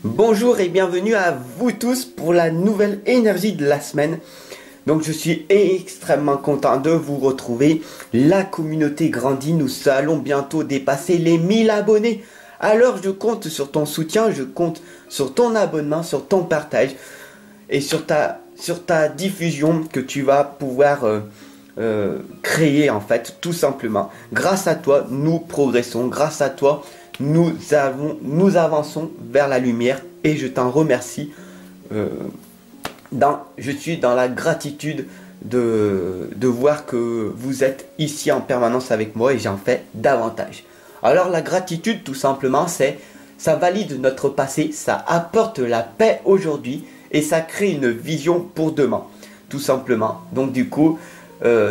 Bonjour et bienvenue à vous tous pour la nouvelle énergie de la semaine. Donc je suis extrêmement content de vous retrouver. La communauté grandit, nous allons bientôt dépasser les 1000 abonnés. Alors je compte sur ton soutien, je compte sur ton abonnement, sur ton partage et sur ta diffusion que tu vas pouvoir créer en fait tout simplement. Grâce à toi, nous progressons, grâce à toi, nous avançons vers la lumière et je t'en remercie. Je suis dans la gratitude de voir que vous êtes ici en permanence avec moi et j'en fais davantage. Alors la gratitude tout simplement ça valide notre passé, ça apporte la paix aujourd'hui et ça crée une vision pour demain. Tout simplement. Donc du coup,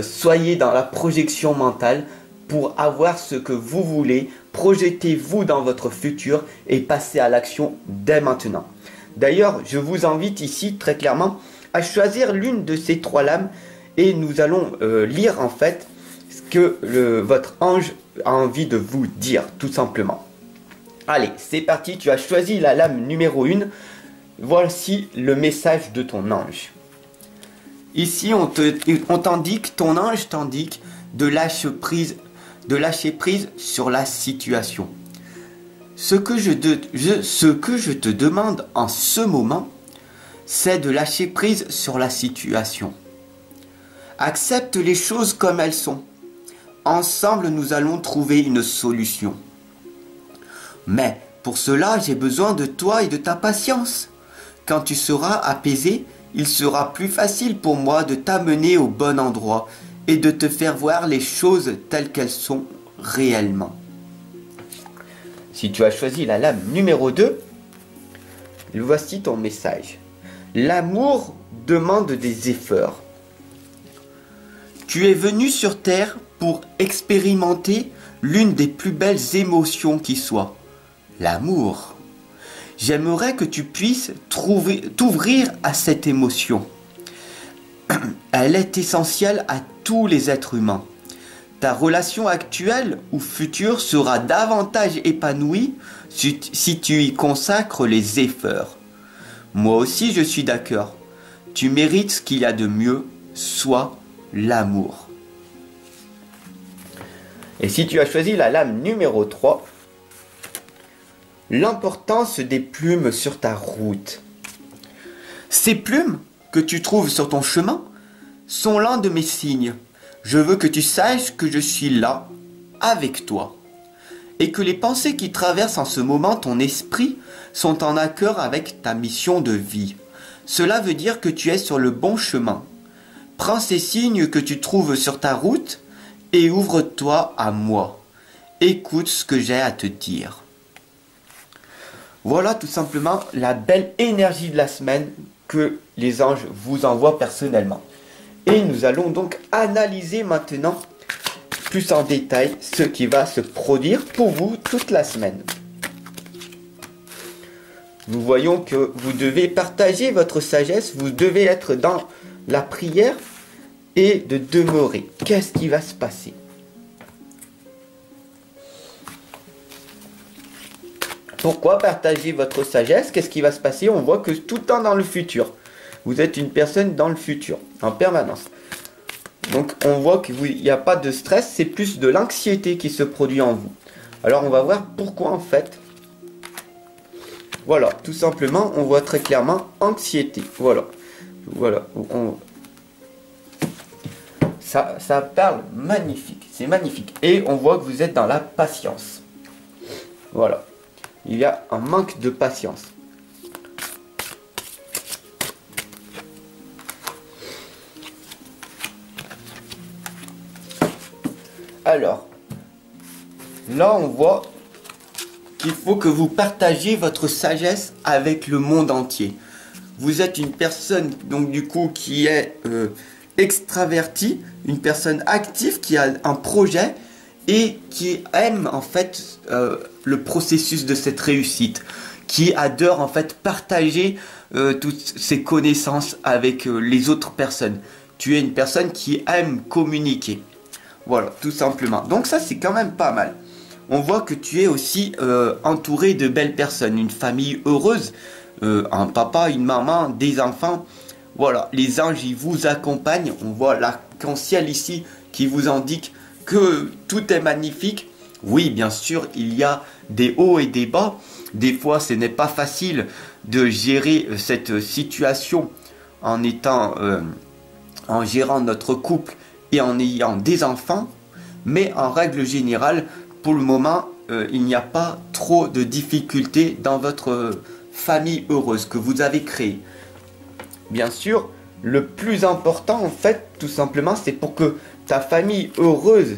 soyez dans la projection mentale pour avoir ce que vous voulez. Projetez-vous dans votre futur et passez à l'action dès maintenant. D'ailleurs, je vous invite ici très clairement à choisir l'une de ces trois lames et nous allons lire en fait ce que votre ange a envie de vous dire, tout simplement. Allez, c'est parti, tu as choisi la lame numéro 1. Voici le message de ton ange. Ici, on t'indique, ton ange t'indique de lâcher prise sur la situation. Ce que je te demande en ce moment, c'est de lâcher prise sur la situation. Accepte les choses comme elles sont. Ensemble, nous allons trouver une solution. Mais pour cela, j'ai besoin de toi et de ta patience. Quand tu seras apaisé, il sera plus facile pour moi de t'amener au bon endroit et de te faire voir les choses telles qu'elles sont réellement. Si tu as choisi la lame numéro 2, voici ton message. L'amour demande des efforts. Tu es venu sur Terre pour expérimenter l'une des plus belles émotions qui soit, l'amour. J'aimerais que tu puisses t'ouvrir à cette émotion. Elle est essentielle à tous les êtres humains. Ta relation actuelle ou future sera davantage épanouie si tu y consacres les efforts. Moi aussi je suis d'accord. Tu mérites ce qu'il y a de mieux, soit l'amour. Et si tu as choisi la lame numéro 3, l'importance des plumes sur ta route. Ces plumes que tu trouves sur ton chemin sont l'un de mes signes. Je veux que tu saches que je suis là, avec toi, et que les pensées qui traversent en ce moment ton esprit sont en accord avec ta mission de vie. Cela veut dire que tu es sur le bon chemin. Prends ces signes que tu trouves sur ta route et ouvre-toi à moi. Écoute ce que j'ai à te dire. Voilà tout simplement la belle énergie de la semaine que les anges vous envoient personnellement. Et nous allons donc analyser maintenant plus en détail ce qui va se produire pour vous toute la semaine. Nous voyons que vous devez partager votre sagesse, vous devez être dans la prière et de demeurer. Qu'est-ce qui va se passer ? Pourquoi partager votre sagesse? Qu'est-ce qui va se passer? On voit que tout le temps dans le futur. Vous êtes une personne dans le futur, en permanence. Donc on voit qu'il n'y a pas de stress, c'est plus de l'anxiété qui se produit en vous. Alors on va voir pourquoi en fait. Voilà, tout simplement, on voit très clairement anxiété. Voilà. Ça parle magnifique, c'est magnifique. Et on voit que vous êtes dans la patience. Voilà. Il y a un manque de patience. Alors, là on voit qu'il faut que vous partagiez votre sagesse avec le monde entier. Vous êtes une personne donc du coup qui est extravertie, une personne active qui a un projet et qui aime en fait le processus de cette réussite, qui adore en fait partager toutes ses connaissances avec les autres personnes. Tu es une personne qui aime communiquer. Voilà, tout simplement. Donc ça c'est quand même pas mal. on voit que tu es aussi entouré de belles personnes, une famille heureuse, un papa, une maman, des enfants. Voilà, les anges, ils vous accompagnent. On voit l'arc-en-ciel ici qui vous indique que tout est magnifique. Oui, bien sûr, il y a des hauts et des bas. Des fois, ce n'est pas facile de gérer cette situation en en gérant notre couple et en ayant des enfants. Mais en règle générale, pour le moment, il n'y a pas trop de difficultés dans votre famille heureuse que vous avez créée. Bien sûr, le plus important, en fait, tout simplement, c'est pour que ta famille heureuse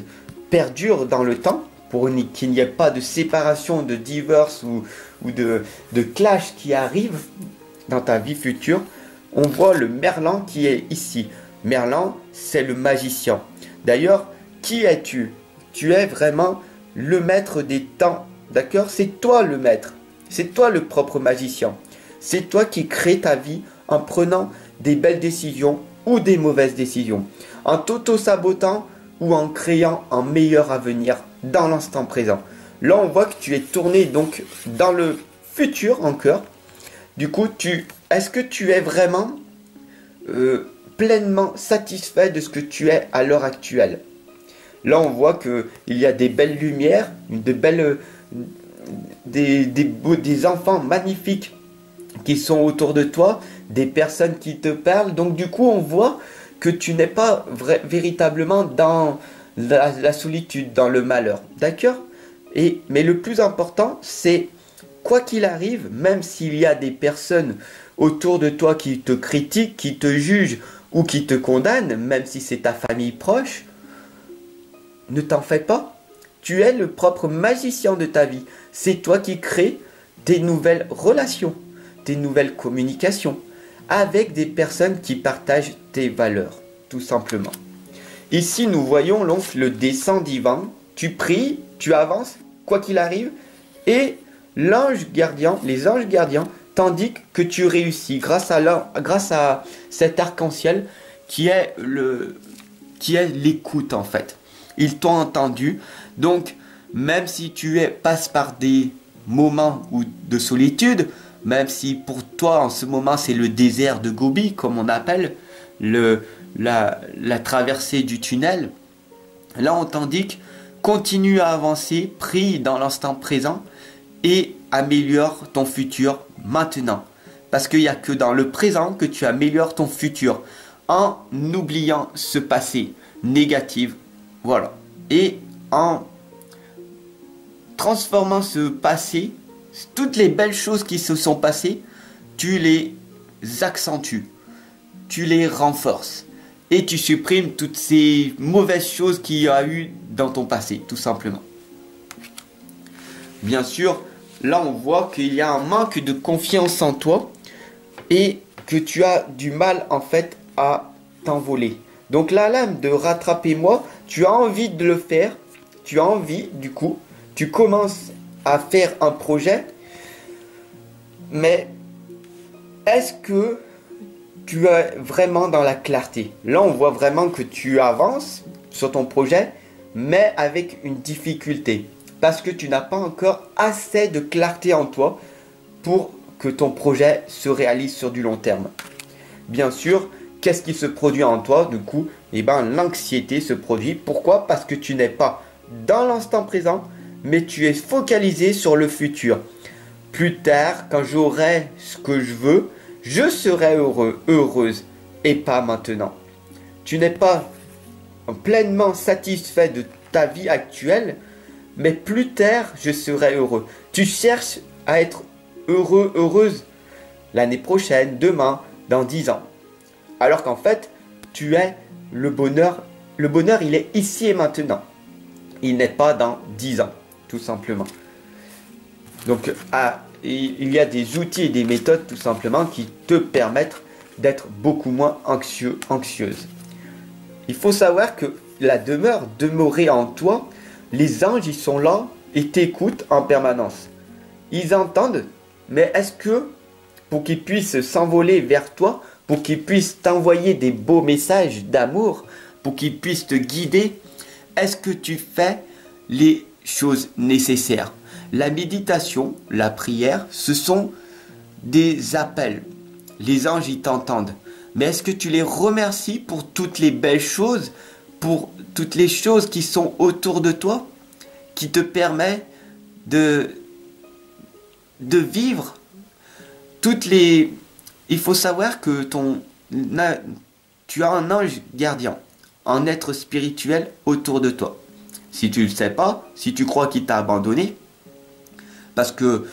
perdure dans le temps, pour qu'il n'y ait pas de séparation, de divorce ou de clash qui arrive dans ta vie future. On voit le Merlin qui est ici. Merlin, c'est le magicien. D'ailleurs, qui es-tu? Tu es vraiment le maître des temps, d'accord? C'est toi le maître. C'est toi le propre magicien. C'est toi qui crée ta vie en prenant des belles décisions ou des mauvaises décisions. En t'auto-sabotant ou en créant un meilleur avenir dans l'instant présent. Là, on voit que tu es tourné donc dans le futur encore. Du coup, est-ce que tu es vraiment pleinement satisfait de ce que tu es à l'heure actuelle? Là, on voit qu'il y a des belles lumières, des enfants magnifiques qui sont autour de toi, des personnes qui te parlent. Donc, du coup, on voit que tu n'es pas véritablement dans la solitude, dans le malheur. D'accord? Mais le plus important, c'est quoi qu'il arrive, même s'il y a des personnes autour de toi qui te critiquent, qui te jugent ou qui te condamnent, même si c'est ta famille proche, ne t'en fais pas. Tu es le propre magicien de ta vie. C'est toi qui crées des nouvelles relations, des nouvelles communications avec des personnes qui partagent tes valeurs, tout simplement. Ici, nous voyons donc le dessein divin. Tu pries, tu avances, quoi qu'il arrive, et l'ange gardien, les anges gardiens t'indiquent que tu réussis grâce à cet arc-en-ciel qui est l'écoute en fait. Ils t'ont entendu, donc même si passes par des moments de solitude, même si pour toi en ce moment c'est le désert de Gobi, comme on appelle la traversée du tunnel, là on t'indique continue à avancer, prie dans l'instant présent et améliore ton futur maintenant. Parce qu'il n'y a que dans le présent que tu améliores ton futur en oubliant ce passé négatif. Voilà. Et en transformant ce passé, toutes les belles choses qui se sont passées, tu les accentues, tu les renforces et tu supprimes toutes ces mauvaises choses qu'il y a eu dans ton passé, tout simplement. Bien sûr, là on voit qu'il y a un manque de confiance en toi et que tu as du mal en fait à t'envoler. Donc la lame de rattrapez-moi, tu as envie de le faire, tu as envie du coup, tu commences à faire un projet, mais est-ce que tu es vraiment dans la clarté? Là on voit vraiment que tu avances sur ton projet, mais avec une difficulté, parce que tu n'as pas encore assez de clarté en toi pour que ton projet se réalise sur du long terme. Bien sûr, qu'est-ce qui se produit en toi du coup? L'anxiété se produit. Pourquoi? Parce que tu n'es pas dans l'instant présent, mais tu es focalisé sur le futur. Plus tard, quand j'aurai ce que je veux, je serai heureux, heureuse, et pas maintenant. Tu n'es pas pleinement satisfait de ta vie actuelle, mais plus tard, je serai heureux. Tu cherches à être heureux, heureuse l'année prochaine, demain, dans 10 ans. Alors qu'en fait, tu es le bonheur. Le bonheur, il est ici et maintenant. Il n'est pas dans 10 ans, tout simplement. Donc, il y a des outils et des méthodes, tout simplement, qui te permettent d'être beaucoup moins anxieuse. Il faut savoir que la demeurer en toi, les anges, ils sont là et t'écoutent en permanence. Ils entendent, mais est-ce que, pour qu'ils puissent s'envoler vers toi, pour qu'ils puissent t'envoyer des beaux messages d'amour, pour qu'ils puissent te guider, est-ce que tu fais les chose nécessaire. La méditation, la prière, ce sont des appels. Les anges, ils t'entendent. Mais est-ce que tu les remercies pour toutes les belles choses, pour toutes les choses qui sont autour de toi, qui te permettent de vivre toutes les... Il faut savoir que tu as un ange gardien, un être spirituel autour de toi. Si tu ne le sais pas, si tu crois qu'il t'a abandonné, parce que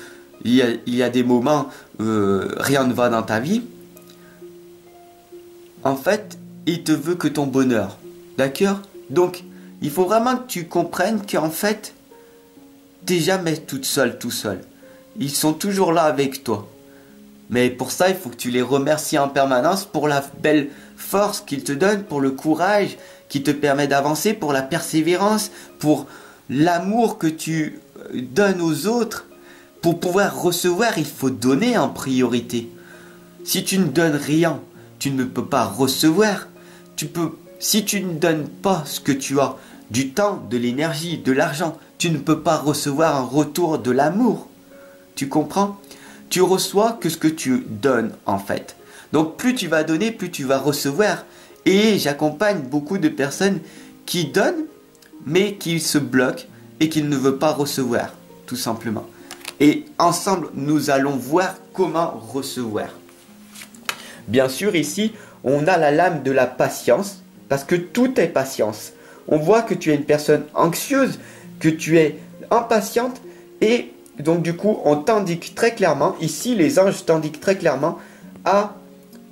il y a des moments rien ne va dans ta vie, en fait, il te veut que ton bonheur. D'accord? Donc, il faut vraiment que tu comprennes qu'en fait, t'es jamais toute seule, tout seul. Ils sont toujours là avec toi. Mais pour ça, il faut que tu les remercies en permanence pour la belle force qu'ils te donnent, pour le courage qui te permet d'avancer, pour la persévérance, pour l'amour que tu donnes aux autres. Pour pouvoir recevoir, il faut donner en priorité. Si tu ne donnes rien, tu ne peux pas recevoir. Si tu ne donnes pas ce que tu as, du temps, de l'énergie, de l'argent, tu ne peux pas recevoir un retour de l'amour. Tu comprends? Tu reçois que ce que tu donnes en fait. Donc plus tu vas donner, plus tu vas recevoir. Et j'accompagne beaucoup de personnes qui donnent, mais qui se bloquent et qui ne veulent pas recevoir, tout simplement. Et ensemble, nous allons voir comment recevoir. Bien sûr, ici, on a la lame de la patience, parce que tout est patience. On voit que tu es une personne anxieuse, que tu es impatiente, et donc du coup, on t'indique très clairement, ici, les anges t'indiquent très clairement à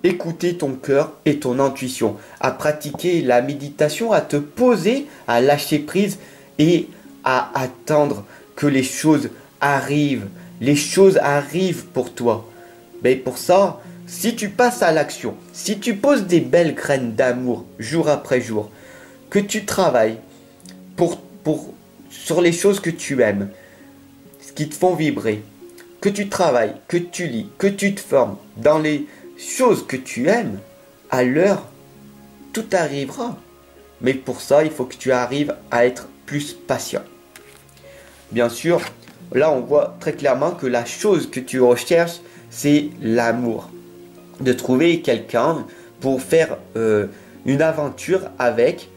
écouter ton cœur et ton intuition, à pratiquer la méditation, à te poser, à lâcher prise et à attendre que les choses arrivent. Les choses arrivent pour toi. Mais pour ça, si tu passes à l'action, si tu poses des belles graines d'amour jour après jour, que tu travailles sur les choses que tu aimes, ce qui te font vibrer, que tu travailles, que tu lis, que tu te formes dans les choses que tu aimes, alors tout arrivera. Mais pour ça, il faut que tu arrives à être plus patient. Bien sûr, là on voit très clairement que la chose que tu recherches, c'est l'amour. De trouver quelqu'un pour faire une aventure avec.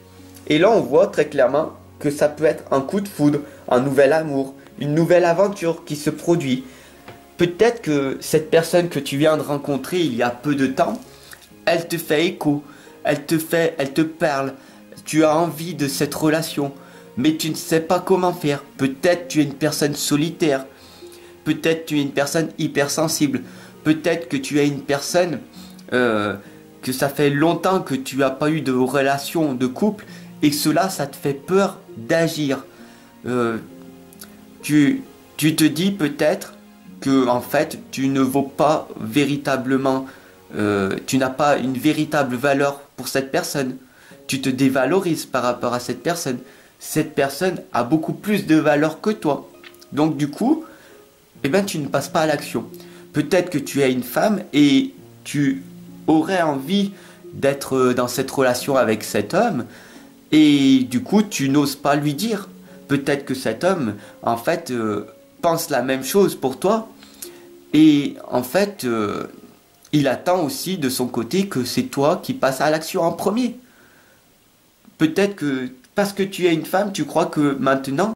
Et là on voit très clairement que ça peut être un coup de foudre, un nouvel amour, une nouvelle aventure qui se produit. Peut-être que cette personne que tu viens de rencontrer il y a peu de temps, elle te fait écho, elle te parle, tu as envie de cette relation, mais tu ne sais pas comment faire. Peut-être tu es une personne solitaire, peut-être tu es une personne hypersensible, peut-être que tu es une personne que ça fait longtemps que tu n'as pas eu de relation de couple et cela, ça te fait peur d'agir. Tu te dis peut-être que en fait tu ne vaux pas véritablement, tu n'as pas une véritable valeur pour cette personne. Tu te dévalorises par rapport à cette personne. Cette personne a beaucoup plus de valeur que toi. Donc du coup, eh ben, tu ne passes pas à l'action. Peut-être que tu es une femme et tu aurais envie d'être dans cette relation avec cet homme et du coup tu n'oses pas lui dire. Peut-être que cet homme en fait pense la même chose pour toi et en fait il attend aussi de son côté que c'est toi qui passes à l'action en premier. Peut-être que parce que tu es une femme, tu crois que maintenant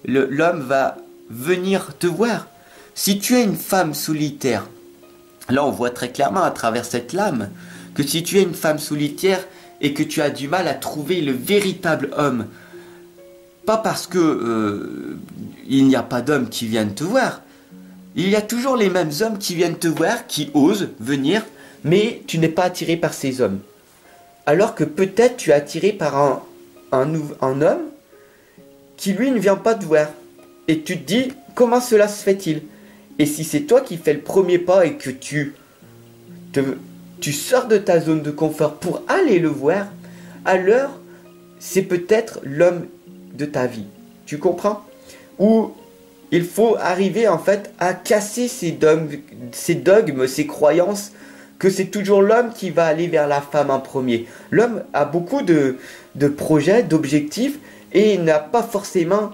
l'homme va venir te voir. Si tu es une femme solitaire, là on voit très clairement à travers cette lame que si tu es une femme solitaire et que tu as du mal à trouver le véritable homme, pas parce que il n'y a pas d'hommes qui viennent te voir, il y a toujours les mêmes hommes qui viennent te voir, qui osent venir, mais tu n'es pas attiré par ces hommes. Alors que peut-être tu es attiré par un homme qui lui ne vient pas te voir. Et tu te dis, comment cela se fait-il? Et si c'est toi qui fais le premier pas et que tu sors de ta zone de confort pour aller le voir, alors c'est peut-être l'homme de ta vie. Tu comprends? Ou il faut arriver en fait à casser ces dogmes, ces croyances que c'est toujours l'homme qui va aller vers la femme en premier. L'homme a beaucoup de projets, d'objectifs et il n'a pas forcément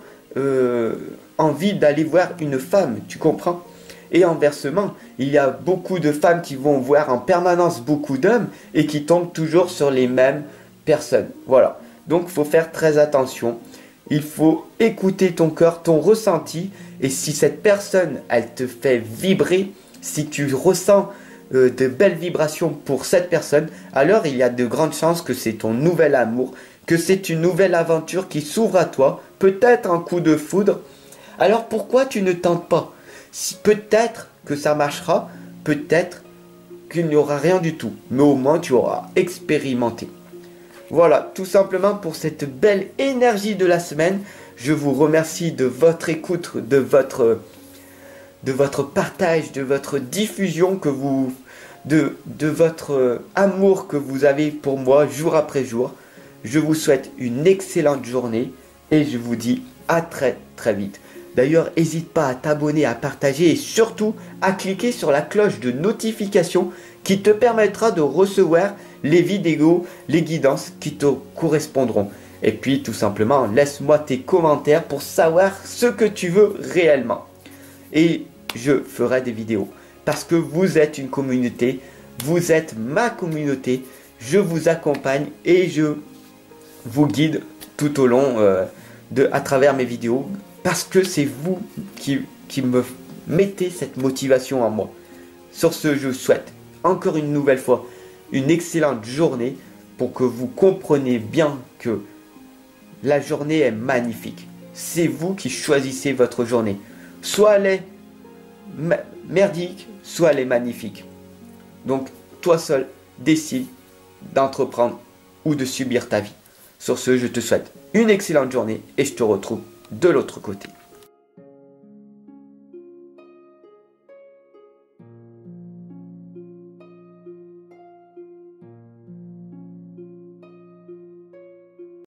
envie d'aller voir une femme, tu comprends? Et inversement, il y a beaucoup de femmes qui vont voir en permanence beaucoup d'hommes et qui tombent toujours sur les mêmes personnes. Voilà. Donc il faut faire très attention. Il faut écouter ton cœur, ton ressenti. Et si cette personne, elle te fait vibrer, si tu ressens de belles vibrations pour cette personne, alors il y a de grandes chances que c'est ton nouvel amour, que c'est une nouvelle aventure qui s'ouvre à toi, peut-être un coup de foudre. Alors pourquoi tu ne tentes pas? Si peut-être que ça marchera, peut-être qu'il n'y aura rien du tout, mais au moins tu auras expérimenté. Voilà, tout simplement pour cette belle énergie de la semaine. Je vous remercie de votre écoute, de votre partage, de votre diffusion, de votre amour que vous avez pour moi jour après jour. Je vous souhaite une excellente journée et je vous dis à très très vite. D'ailleurs, n'hésite pas à t'abonner, à partager et surtout à cliquer sur la cloche de notification qui te permettra de recevoir les vidéos, les guidances qui te correspondront. Et puis tout simplement, laisse-moi tes commentaires pour savoir ce que tu veux réellement. Et je ferai des vidéos parce que vous êtes une communauté, vous êtes ma communauté, je vous accompagne et je vous guide tout au long à travers mes vidéos. Parce que c'est vous qui me mettez cette motivation en moi. Sur ce, je vous souhaite encore une nouvelle fois une excellente journée pour que vous compreniez bien que la journée est magnifique. C'est vous qui choisissez votre journée. Soit elle est merdique, soit elle est magnifique. Donc, toi seul, décide d'entreprendre ou de subir ta vie. Sur ce, je te souhaite une excellente journée et je te retrouve de l'autre côté.